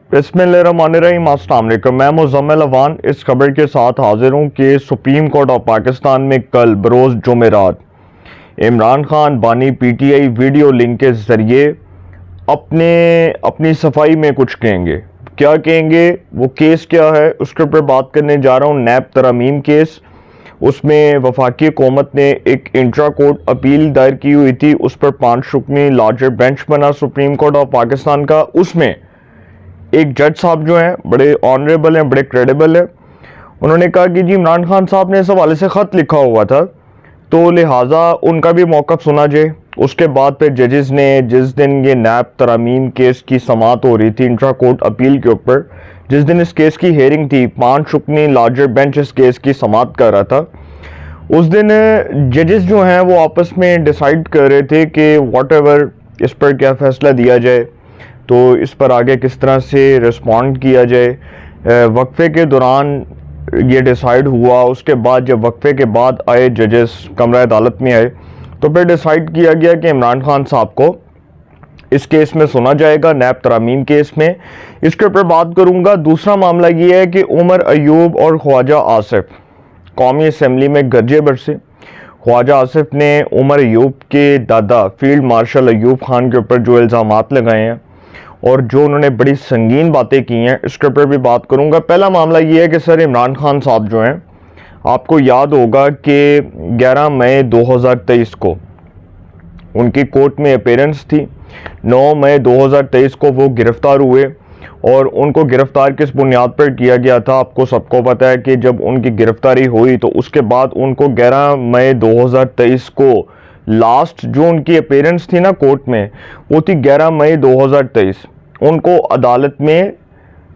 बिस्मिल्लाहिर्रहमानिर्रहीम। अस्सलाम वालेकुम। मैं मुज़म्मिल अवान इस खबर के साथ हाजिर हूँ कि सुप्रीम कोर्ट ऑफ पाकिस्तान में कल बरोज़ जुमेरात इमरान खान बानी पीटीआई वीडियो लिंक के ज़रिए अपनी सफाई में कुछ कहेंगे। क्या कहेंगे, वो केस क्या है, उसके ऊपर बात करने जा रहा हूँ। नैब तरमीम केस, उसमें वफाकी हुकूमत ने एक इंट्रा कोर्ट अपील दायर की हुई थी। उस पर 5 रुकनी लार्जर बेंच बना सुप्रीम कोर्ट ऑफ पाकिस्तान का। उसमें एक जज साहब जो हैं बड़े ऑनरेबल हैं, बड़े क्रेडिबल हैं। उन्होंने कहा कि जी इमरान खान साहब ने इस हवाले से ख़त लिखा हुआ था, तो लिहाजा उनका भी मौक़िफ़ सुना जाए। उसके बाद फिर जजेस ने, जिस दिन ये नैब तरमीम केस की समाअत हो रही थी इंट्रा कोर्ट अपील के ऊपर, जिस दिन इस केस की हेयरिंग थी, 5 रुकनी लार्जर बेंच इस केस की समाअत कर रहा था। उस दिन जजेस जो हैं वो आपस में डिसाइड कर रहे थे कि व्हाटएवर इस पर क्या फ़ैसला दिया जाए, तो इस पर आगे किस तरह से रिस्पॉन्ड किया जाए। वक्फे के दौरान ये डिसाइड हुआ। उसके बाद जब वक्फे के बाद आए जजेस कमरा अदालत में आए, तो फिर डिसाइड किया गया कि इमरान खान साहब को इस केस में सुना जाएगा, नैब तरामीम केस में। इसके ऊपर बात करूंगा। दूसरा मामला ये है कि उमर अयूब और ख्वाजा आसिफ कौमी असम्बली में गरजे बरसे। ख्वाजा आसिफ ने उमर अयूब के दादा फील्ड मार्शल अयूब खान के ऊपर जो इल्ज़ामात लगाए हैं और जो उन्होंने बड़ी संगीन बातें की हैं, इसके ऊपर भी बात करूंगा। पहला मामला ये है कि सर इमरान खान साहब जो हैं, आपको याद होगा कि 11 मई 2023 को उनकी कोर्ट में अपीयरेंस थी। 9 मई 2023 को वो गिरफ्तार हुए और उनको गिरफ्तार किस बुनियाद पर किया गया था, आपको सबको पता है कि जब उनकी गिरफ्तारी हुई तो उसके बाद उनको 11 मई 2023 को लास्ट जो उनकी अपीयरेंस थी ना कोर्ट में, वो थी 11 मई 2023। उनको अदालत में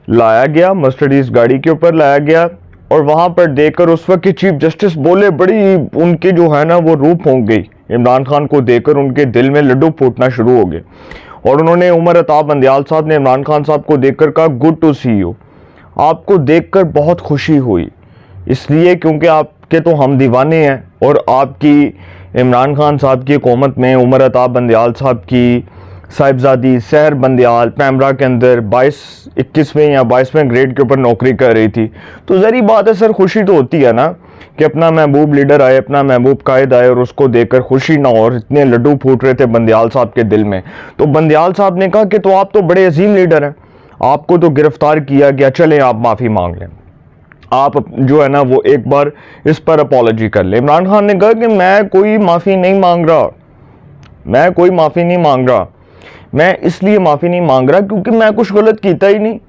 लाया गया, मर्सिडीज गाड़ी के ऊपर लाया गया और वहाँ पर देखकर उस वक्त के चीफ जस्टिस बोले, बड़ी उनके जो है ना वो रूह फूंक गई। इमरान खान को देखकर उनके दिल में लड्डू फूटना शुरू हो गए और उन्होंने, उमर अताब बंदियाल साहब ने इमरान खान साहब को देखकर कहा, गुड टू सी यू, आपको देखकर बहुत खुशी हुई, इसलिए क्योंकि आपके तो हम दीवाने हैं और आपकी इमरान खान साहब की हुकूमत में उमर अताब बंदियाल साहब की साहिबजादी सहर बंदियाल पैमरा के अंदर 21वें या 22वें ग्रेड के ऊपर नौकरी कर रही थी। तो ज़री बात है सर, खुशी तो होती है ना कि अपना महबूब लीडर आए, अपना महबूब कायद आए और उसको देखकर खुशी ना हो। और इतने लड्डू फूट रहे थे बंदियाल साहब के दिल में। तो बंदियाल साहब ने कहा कि तो आप तो बड़े अजीम लीडर हैं, आपको तो गिरफ्तार किया गया, चलें आप माफ़ी मांग लें, आप जो है ना वो एक बार इस पर अपॉलॉजी कर ले। इमरान खान ने कहा कि मैं कोई माफ़ी नहीं मांग रहा, मैं कोई माफ़ी नहीं मांग रहा, मैं इसलिए माफ़ी नहीं मांग रहा क्योंकि मैं कुछ गलत किया ही नहीं।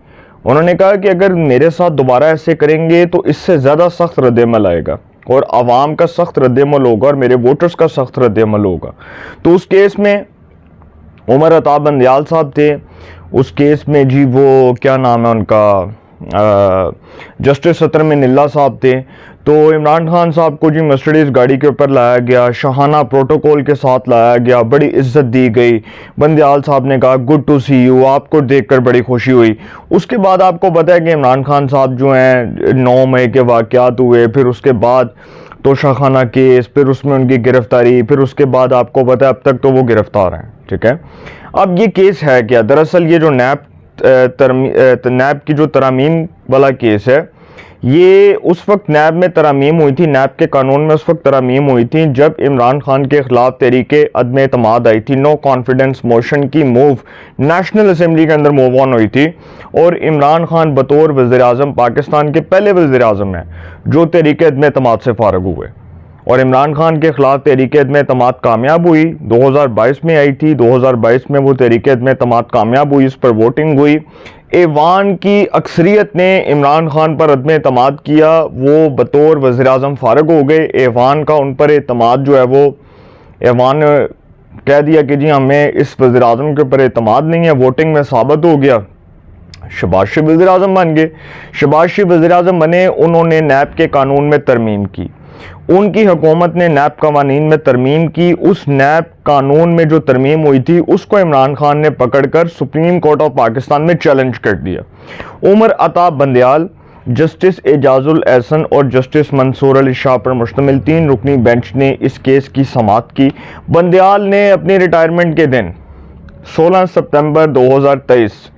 उन्होंने कहा कि अगर मेरे साथ दोबारा ऐसे करेंगे तो इससे ज़्यादा सख्त रद्दअमल आएगा और आवाम का सख्त रद्दअमल होगा और मेरे वोटर्स का सख्त रद्दअमल होगा। तो उस केस में उमर अताब बंदियाल साहब थे। उस केस में जी वो क्या नाम है उनका, जस्टिस सतर में निल्ला साहब थे। तो इमरान खान साहब को जी मर्सिडीज गाड़ी के ऊपर लाया गया, शाहाना प्रोटोकॉल के साथ लाया गया, बड़ी इज्जत दी गई। बंदियाल साहब ने कहा गुड टू सी यू, आपको देखकर बड़ी खुशी हुई। उसके बाद आपको पता है कि इमरान खान साहब जो हैं 9 मई के वाक़यात हुए, फिर उसके बाद तोशाखाना केस, फिर उसमें उनकी गिरफ्तारी, फिर उसके बाद आपको पता है अब तक तो वो गिरफ्तार हैं। ठीक है, अब ये केस है क्या, दरअसल ये जो नैब की जो तरामीम वाला केस है, ये उस वक्त नैब में तरामीम हुई थी, नैब के कानून में उस वक्त तरामीम हुई थी जब इमरान खान के खिलाफ तहरीके अदम एतमाद आई थी। नो कॉन्फिडेंस मोशन की मूव नेशनल असम्बली के अंदर मूव ऑन हुई थी और इमरान खान बतौर वज़ीर आज़म पाकिस्तान के पहले वज़ीर आज़म हैं जो तहरीके अदम एतमाद से फारग हुए और इमरान खान के खिलाफ तहरीक अदम एतमाद कामयाब हुई। 2022 में आई थी, 2022 में वो तहरीक अदम एतमाद कामयाब हुई, इस पर वोटिंग हुई। ऐवान की अक्सरियत ने इमरान खान पर अदम एतमाद किया, वो बतौर वज़ीर आज़म फारग हो गए। ऐवान का उन पर एतमाद जो है वो, ऐवान कह दिया कि जी हमें इस वज़ीर आज़म के ऊपर एतमाद नहीं है, वोटिंग में साबित हो गया। शहबाज शरीफ वज़ीर आज़म बन गए। शहबाज शरीफ वज़ीर आज़म बने, उन्होंने नैब के कानून में तरमीम की, उनकी हुकूमत ने नैब कवानीन में तरमीम की। उस नैब कानून में जो तरमीम हुई थी उसको इमरान खान ने पकड़कर सुप्रीम कोर्ट ऑफ पाकिस्तान में चैलेंज कर दिया। उमर अताब बंदियाल, जस्टिस एजाजुल एहसन और जस्टिस मंसूर अली शाह पर मुश्तमिल 3 रुकनी बेंच ने इस केस की समाअत की। बंदियाल ने अपनी रिटायरमेंट के दिन 16 सितंबर 2023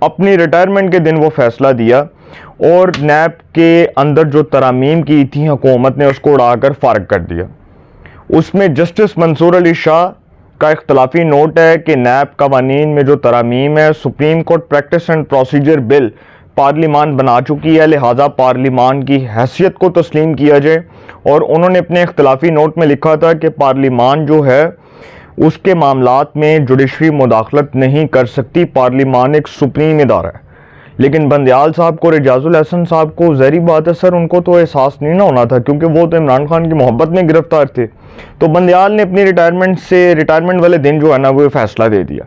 अपनी रिटायरमेंट के दिन वो फैसला दिया और नैब के अंदर जो तरामीम की थी हुकूमत ने उसको उड़ाकर फारग कर दिया। उसमें जस्टिस मंसूर अली शाह का इख्तलाफी नोट है कि नैब कवानीन में जो तरामीम है supreme court practice and procedure bill parliament बना चुकी है, लिहाजा पार्लिमान की हैसियत को तस्लीम किया जाए। और उन्होंने अपने इख्तलाफी नोट में लिखा था कि पार्लिमान जो है उसके मामलात में जुडिशरी मुदाखलत नहीं कर सकती, पार्लिमान एक सुप्रीम इदारा है। लेकिन बंदयाल साहब को, रिजाजुल हसन साहब को, ज़हरी बात है सर, उनको तो एहसास नहीं ना होना था क्योंकि वो तो इमरान खान की मोहब्बत में गिरफ्तार थे। तो बंदयाल ने अपनी रिटायरमेंट वाले दिन जो है ना वो फैसला दे दिया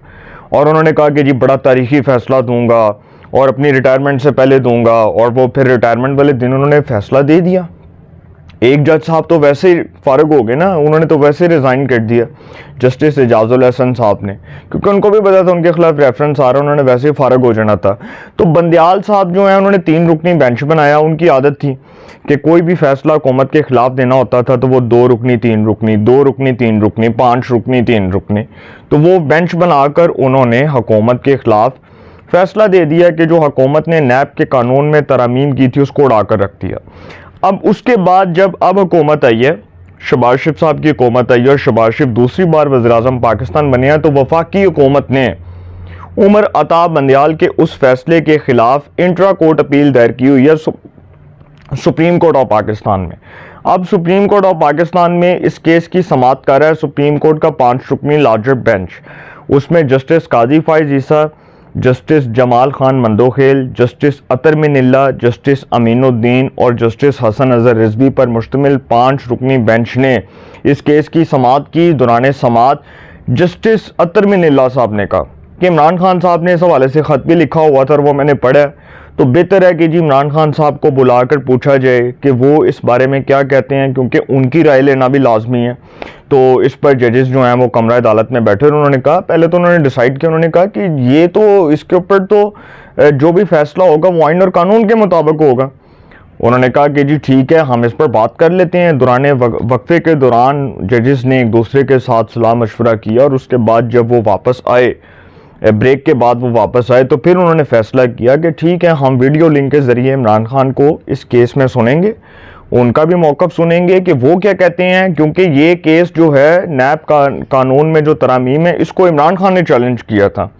और उन्होंने कहा कि जी बड़ा तारीखी फैसला दूंगा और अपनी रिटायरमेंट से पहले दूंगा, और वो फिर रिटायरमेंट वाले दिन उन्होंने फैसला दे दिया। एक जज साहब तो वैसे ही फारग हो गए ना, उन्होंने तो वैसे रिज़ाइन कर दिया, जस्टिस एजाजुल हसन साहब ने, क्योंकि उनको भी पता था उनके खिलाफ रेफरेंस आ रहा, उन्होंने वैसे ही फारग हो जाना था। तो बंदयाल साहब जो है उन्होंने 3 रुकनी बेंच बनाया। उनकी आदत थी कि कोई भी फैसला हुकूमत के खिलाफ देना होता था तो वो 2 रुकनी 3 रुकनी, 2 रुकनी 3 रुकनी, 5 रुकनी 3 रुकनी, तो वो बेंच बनाकर उन्होंने हुकूमत के खिलाफ फैसला दे दिया कि जो हुकूमत ने नैब के कानून में तरामीम की थी उसको उड़ाकर रख दिया। अब उसके बाद जब अब हुकूमत आई है, शहबाज शरीफ साहब की हुकूमत आई है और शहबाज शरीफ दूसरी बार वज़ीर-ए-आज़म पाकिस्तान बने हैं, तो वफाकी हुकूमत ने उमर अता बंदयाल के उस फैसले के खिलाफ इंट्रा कोर्ट अपील दायर की हुई है सुप्रीम कोर्ट ऑफ पाकिस्तान में। अब सुप्रीम कोर्ट ऑफ पाकिस्तान में इस केस की समाअत कर रहा है सुप्रीम कोर्ट का 5 रुकनी लार्जर बेंच। उसमें जस्टिस काजी फाइज ईसा, जस्टिस जमाल खान मंदोखेल, जस्टिस अतर मिनिल्ला, जस्टिस अमीनुद्दीन और जस्टिस हसन अजहर रिजवी पर मुश्तमिल 5 रुकनी बेंच ने इस केस की समाअत की। दौरान समाअत जस्टिस अतर मिनिल्ला साहब ने कहा कि इमरान खान साहब ने इस हवाले से ख़त भी लिखा हुआ था और वो मैंने पढ़ा, तो बेहतर है कि जी इमरान खान साहब को बुलाकर पूछा जाए कि वो इस बारे में क्या कहते हैं, क्योंकि उनकी राय लेना भी लाजमी है। तो इस पर जजेस जो हैं वो कमरा अदालत में बैठे और उन्होंने कहा, पहले तो उन्होंने डिसाइड किया, उन्होंने कहा कि ये तो इसके ऊपर तो जो भी फैसला होगा वो आइन और कानून के मुताबिक होगा। उन्होंने कहा कि जी ठीक है, हम इस पर बात कर लेते हैं। दौरान वक्फे के दौरान जजेस ने एक दूसरे के साथ सलाह मशवरा किया और उसके बाद जब वो वापस आए, ब्रेक के बाद वो वापस आए, तो फिर उन्होंने फैसला किया कि ठीक है, हम वीडियो लिंक के ज़रिए इमरान खान को इस केस में सुनेंगे, उनका भी मौक़िफ़ सुनेंगे कि वो क्या कहते हैं, क्योंकि ये केस जो है नैब कानून में जो तरामीम है इसको इमरान खान ने चैलेंज किया था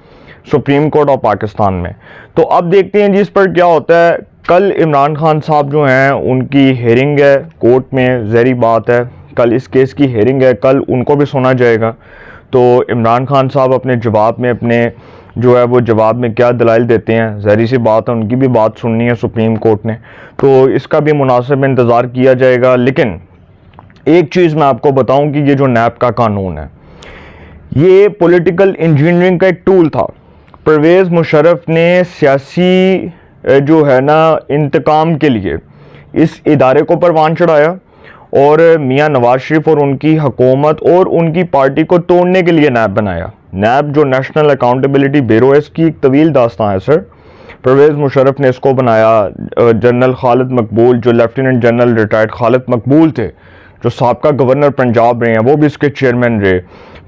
सुप्रीम कोर्ट ऑफ पाकिस्तान में। तो अब देखते हैं जी इस पर क्या होता है। कल इमरान खान साहब जो हैं उनकी हेयरिंग है कोर्ट में, ज़हरी बात है कल इस केस की हेयरिंग है, कल उनको भी सुना जाएगा। तो इमरान खान साहब अपने जवाब में, अपने जो है वो जवाब में क्या दलाइल देते हैं, ज़हरी सी बात है, उनकी भी बात सुननी है सुप्रीम कोर्ट ने, तो इसका भी मुनासिब इंतज़ार किया जाएगा। लेकिन एक चीज़ मैं आपको बताऊं कि ये जो नैब का कानून है ये पॉलिटिकल इंजीनियरिंग का एक टूल था। परवेज़ मुशर्रफ ने सियासी जो है ना इंतकाम के लिए इस इदारे को परवान चढ़ाया और मियां नवाज शरीफ और उनकी हुकूमत और उनकी पार्टी को तोड़ने के लिए नैब बनाया। नैब जो नेशनल अकाउंटेबिलिटी ब्यूरो है, इसकी एक तवील दास्तां है सर। परवेज़ मुशर्रफ ने इसको बनाया, जनरल खालिद मकबूल, जो लेफ्टिनेंट जनरल रिटायर्ड खालिद मकबूल थे, जो साबका गवर्नर पंजाब रहे हैं, वो भी इसके चेयरमैन रहे।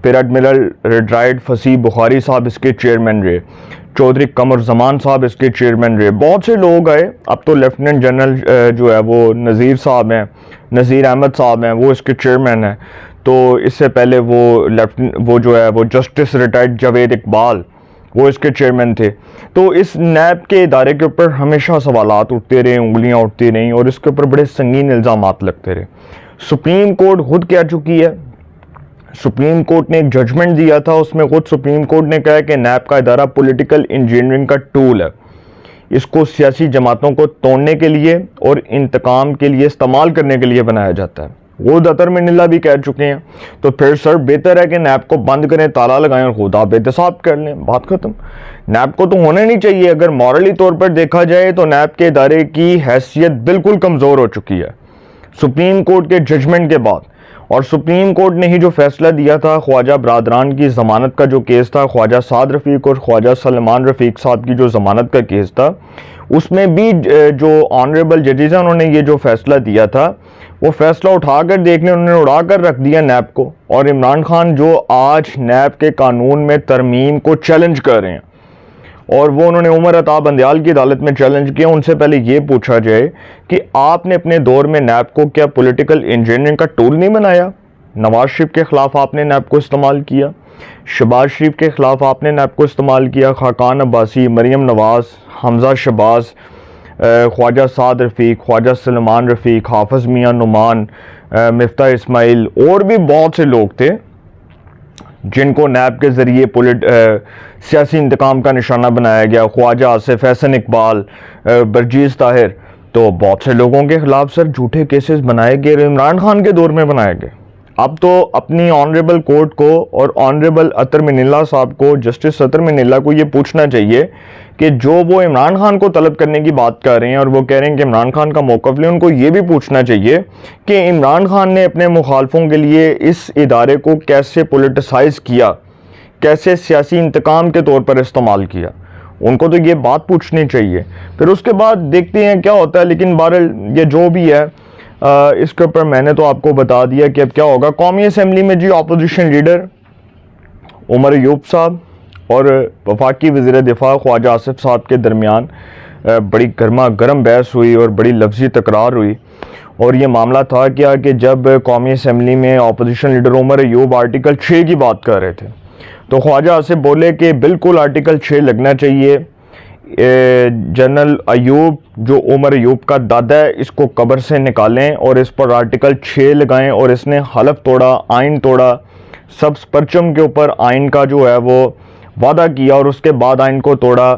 फिर एडमिरल रिटायर्ड फसीह बुखारी साहब इसके चेयरमैन रहे, चौधरी कमर जमान साहब इसके चेयरमैन रहे, बहुत से लोग आए। अब तो लेफ्टिनेंट जनरल जो है वो नज़ीर साहब हैं, नज़ीर अहमद साहब हैं, वो इसके चेयरमैन हैं। तो इससे पहले वो जो है वो जस्टिस रिटायर्ड जावेद इकबाल, वो इसके चेयरमैन थे। तो इस नैब के इदारे के ऊपर हमेशा सवालात उठते रहे, उंगलियां उठती रहीं और इसके ऊपर बड़े संगीन इल्ज़ामात लगते रहे। सुप्रीम कोर्ट खुद कह चुकी है, सुप्रीम कोर्ट ने एक जजमेंट दिया था, उसमें खुद सुप्रीम कोर्ट ने कहा कि नैब का इदारा पॉलिटिकल इंजीनियरिंग का टूल है, इसको सियासी जमातों को तोड़ने के लिए और इंतकाम के लिए इस्तेमाल करने के लिए बनाया जाता है। वो अतर मिनिल्ला भी कह चुके हैं। तो फिर सर बेहतर है कि नैब को बंद करें, ताला लगाएं और खुदा बेहतसाब कर लें, बात खत्म। नैब को तो होना नहीं चाहिए। अगर मॉरली तौर पर देखा जाए तो नैब के इदारे की हैसियत बिल्कुल कमज़ोर हो चुकी है सुप्रीम कोर्ट के जजमेंट के बाद। और सुप्रीम कोर्ट ने ही जो फैसला दिया था ख्वाजा बरादरान की ज़मानत का जो केस था, ख्वाजा साद रफ़ीक और ख्वाजा सलमान रफ़ीक साहब की जो ज़मानत का केस था, उसमें भी जो ऑनरेबल जजेस हैं उन्होंने ये जो फैसला दिया था वो फैसला उठाकर देख लें, उन्होंने उड़ा कर रख दिया नैब को। और इमरान खान जो आज नैब के कानून में तरमीम को चैलेंज कर रहे हैं और वो उन्होंने उमर अता बंदयाल की अदालत में चैलेंज किया। उनसे पहले ये पूछा जाए कि आपने अपने दौर में नैब को क्या पॉलिटिकल इंजीनियरिंग का टूल नहीं बनाया? नवाज शरीफ के ख़िलाफ़ आपने नैब को इस्तेमाल किया, शहबाज शरीफ के ख़िलाफ़ आपने नैब को इस्तेमाल किया, खाकान अब्बासी, मरीम नवाज़, हमज़ा शहबाज, ख्वाजा साद रफ़ीक, ख्वाजा सलमान रफ़ीक, हाफिज़ मियाँ नुमान, मिफ्ता इस्माइल और भी बहुत से लोग थे जिनको नैब के ज़रिए सियासी इंतकाम का निशाना बनाया गया। ख्वाजा आसिफ, एहसन इकबाल, बरजीज़ ताहिर, तो बहुत से लोगों के ख़िलाफ़ सर झूठे केसेस बनाए गए, इमरान खान के दौर में बनाए गए। अब तो अपनी ऑनरेबल कोर्ट को और ऑनरेबल अतर मिनिल्ला साहब को, जस्टिस अतर मिनिल्ला को ये पूछना चाहिए कि जो वो इमरान खान को तलब करने की बात कर रहे हैं और वो कह रहे हैं कि इमरान खान का मौक़िफ़ लें, उनको ये भी पूछना चाहिए कि इमरान खान ने अपने मुखालफों के लिए इस इदारे को कैसे पोलिटिसाइज़ किया, कैसे सियासी इंतकाम के तौर पर इस्तेमाल किया। उनको तो ये बात पूछनी चाहिए। फिर उसके बाद देखते हैं क्या होता है। लेकिन बहरहाल ये जो भी है, इसके ऊपर मैंने तो आपको बता दिया कि अब क्या होगा। कौमी असम्बली में जी अपोजिशन लीडर उमर अयूब साहब और वफाकी वज़ीर दिफा ख्वाजा आसिफ साहब के दरमियान बड़ी गर्मा गर्म बहस हुई और बड़ी लफ्ज़ी तकरार हुई। और ये मामला था क्या कि जब कौमी असम्बली में opposition leader Omar Ayub article 6 की बात कर रहे थे तो ख्वाजा आसिफ बोले कि बिल्कुल आर्टिकल 6 लगना चाहिए। जनरल अयूब जो उमर अयूब का दादा है, इसको कब्र से निकालें और इस पर आर्टिकल 6 लगाएं। और इसने हलफ तोड़ा, आइन तोड़ा, सब्ज़ परचम के ऊपर आइन का जो है वो वादा किया और उसके बाद आइन को तोड़ा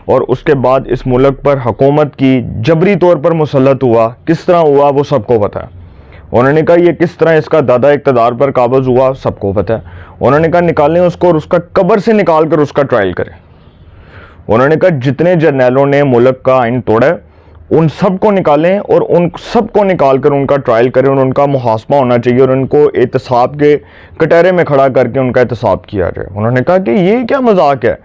और उसके बाद इस मुल्क पर हुकूमत की जबरी तौर पर मुसल्लत हुआ। किस तरह हुआ वो सबको पता है। उन्होंने कहा ये किस तरह इसका दादा इक़्तिदार पर काबज़ हुआ सबको पता है। उन्होंने कहा निकालें उसको और उसका कब्र से निकाल कर उसका ट्रायल करें। उन्होंने कहा जितने जर्नैलों ने मुल्क का आइन तोड़ा है उन सब को निकालें और उन सब को निकाल कर उनका ट्रायल करें और उनका मुहासमा होना चाहिए और उनको एहतसाब के कटहरे में खड़ा करके उनका एहतसाब किया जाए। उन्होंने कहा कि ये क्या मजाक है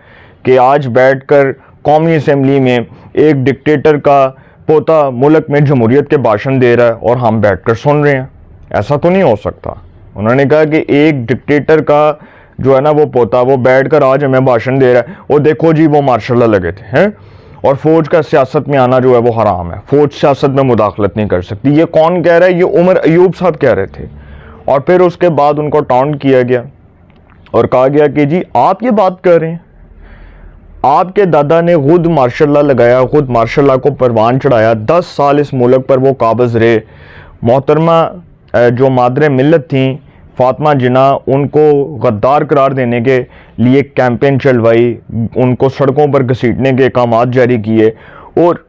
कि आज बैठकर कौमी असम्बली में एक डिक्टेटर का पोता मुल्क में जमहूरियत के भाषण दे रहा है और हम बैठकर सुन रहे हैं। ऐसा तो नहीं हो सकता। उन्होंने कहा कि एक डिक्टेटर का जो है ना वो पोता वो बैठकर आज हमें भाषण दे रहा है और देखो जी वो मार्शल लगे थे हैं और फौज का सियासत में आना जो है वो हराम है, फौज सियासत में मुदाखलत नहीं कर सकती। ये कौन कह रहा है? ये उमर अयूब साहब कह रहे थे। और फिर उसके बाद उनको टाउंट किया गया और कहा गया कि जी आप ये बात कर रहे हैं, आपके दादा ने खुद मार्शल लगाया, खुद मार्शल को परवान चढ़ाया, 10 साल इस मुल्क पर वो काबज़ रहे। मोहतरमा जो मादरे मिल्लत थी फातिमा जिन्ना, उनको गद्दार करार देने के लिए कैंपेन चलवाई, उनको सड़कों पर घसीटने के अहकामात जारी किए। और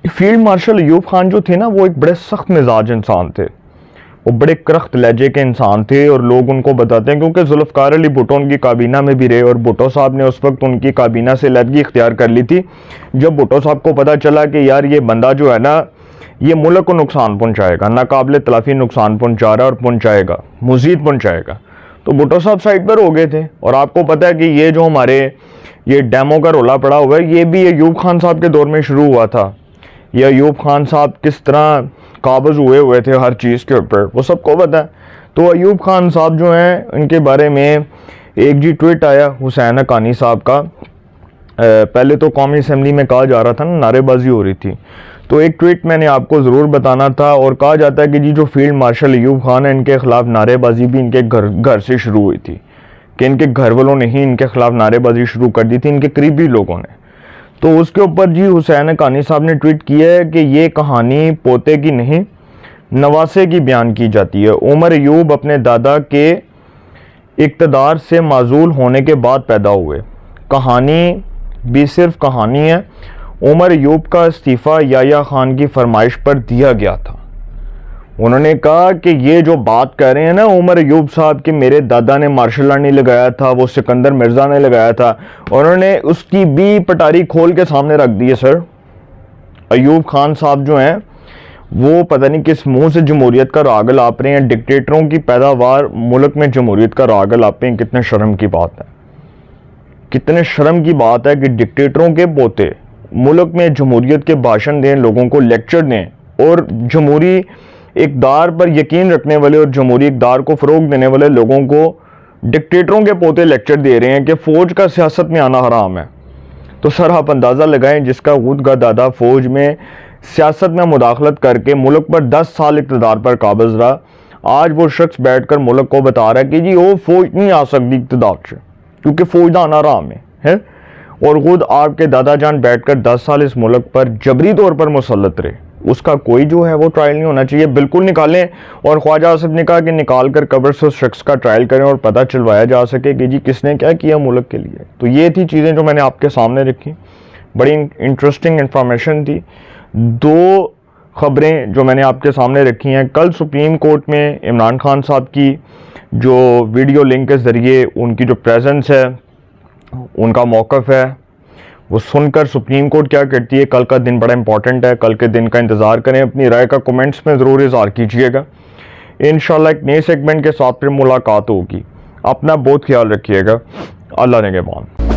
फील्ड मार्शल अयूब खान जो थे ना वो एक बड़े सख्त मिजाज इंसान थे, वो बड़े करख्त लहजे के इंसान थे और लोग उनको बताते हैं क्योंकि जुल्फ़िकार अली भुट्टो उनकी काबीना में भी रहे और भुट्टो साहब ने उस वक्त उनकी काबीना से लहदगी इख्तियार कर ली थी। जब भुट्टो साहब को पता चला कि यार ये बंदा जो है ना ये मुल्क को नुकसान पहुंचाएगा, नाकाबिले तलाफी नुकसान पहुंचा रहा है और पहुंचाएगा, मज़ीद पहुंचाएगा, तो भुट्टो साहब साइड पर हो गए थे। और आपको पता है कि ये जो हमारे ये डैमों का रोला पड़ा हुआ है ये भी अयूब खान साहब के दौर में शुरू हुआ था। ये अयूब खान साहब किस तरह काबज़ हुए थे हर चीज़ के ऊपर वो सबको पता है। तो अयूब खान साहब जो हैं इनके बारे में एक जी ट्वीट आया हुसैन हक्कानी साहब का। पहले तो कौमी असम्बली में कहा जा रहा था ना, नारेबाजी हो रही थी, तो एक ट्वीट मैंने आपको ज़रूर बताना था। और कहा जाता है कि जी जो फील्ड मार्शल अयूब खान है इनके ख़िलाफ़ नारेबाजी भी इनके घर से शुरू हुई थी, कि इनके घर वालों ने ही इनके ख़िलाफ़ नारेबाजी शुरू कर दी थी, इनके करीबी लोगों ने। तो उसके ऊपर जी हुसैन हक्कानी साहब ने ट्वीट किया है कि ये कहानी पोते की नहीं नवासे की बयान की जाती है। उमर अयूब अपने दादा के इक़्तिदार से माजूल होने के बाद पैदा हुए, कहानी भी सिर्फ कहानी है। उमर अयूब का इस्तीफ़ा याह्या खान की फरमाइश पर दिया गया था। उन्होंने कहा कि ये जो बात कर रहे हैं ना उमर अयूब साहब कि मेरे दादा ने मार्शल नहीं लगाया था, वो सिकंदर मिर्ज़ा ने लगाया था, उन्होंने उसकी भी पटारी खोल के सामने रख दी है। सर अयूब खान साहब जो हैं वो पता नहीं किस मुंह से जमहूरियत का राग लाप रहे हैं, डिक्टेटरों की पैदावार मुल्क में जमहूरियत का राग लाप रहे हैं। कितने शर्म की बात है, कितने शर्म की बात है कि डिक्टेटरों के पोते मुल्क में जमहूरियत के भाषण दें, लोगों को लेक्चर दें और जमहूरी इक़्तिदार पर यकीन रखने वाले और जमहूरी इक़्तिदार को फ़रोग देने वाले लोगों को डिक्टेटरों के पोते लेक्चर दे रहे हैं कि फ़ौज का सियासत में आना हराम है। तो सर आप अंदाज़ा लगाएं, जिसका खुद का दादा फ़ौज में सियासत में मुदाखलत करके मुल्क पर 10 साल इक़्तिदार पर काबिज़ रहा, आज वो शख्स बैठकर मुल्क को बता रहा है कि जी वो फ़ौज नहीं आ सकती इक़्तिदार से, क्योंकि फ़ौज आना आराम है। और ख़ुद आपके दादा जान बैठकर 10 साल इस मुल्क पर जबरी तौर पर मुसल्लत रहे, उसका कोई जो है वो ट्रायल नहीं होना चाहिए। बिल्कुल निकालें। और ख्वाजा आसिफ ने कहा कि निकाल कर कब्र से उस शख्स का ट्रायल करें और पता चलवाया जा सके कि जी किसने क्या किया मुल्क के लिए। तो ये थी चीज़ें जो मैंने आपके सामने रखी, बड़ी इंटरेस्टिंग इंफॉर्मेशन थी। 2 ख़बरें जो मैंने आपके सामने रखी हैं, कल सुप्रीम कोर्ट में इमरान खान साहब की जो वीडियो लिंक के ज़रिए उनकी जो प्रेजेंस है, उनका मौक़िफ़ है, वो सुनकर सुप्रीम कोर्ट क्या करती है। कल का दिन बड़ा इंपॉर्टेंट है, कल के दिन का इंतज़ार करें। अपनी राय का कमेंट्स में ज़रूर इज़हार कीजिएगा। इंशाल्लाह एक नए सेगमेंट के साथ फिर मुलाकात होगी। अपना बहुत ख्याल रखिएगा। अल्लाह निगहबान।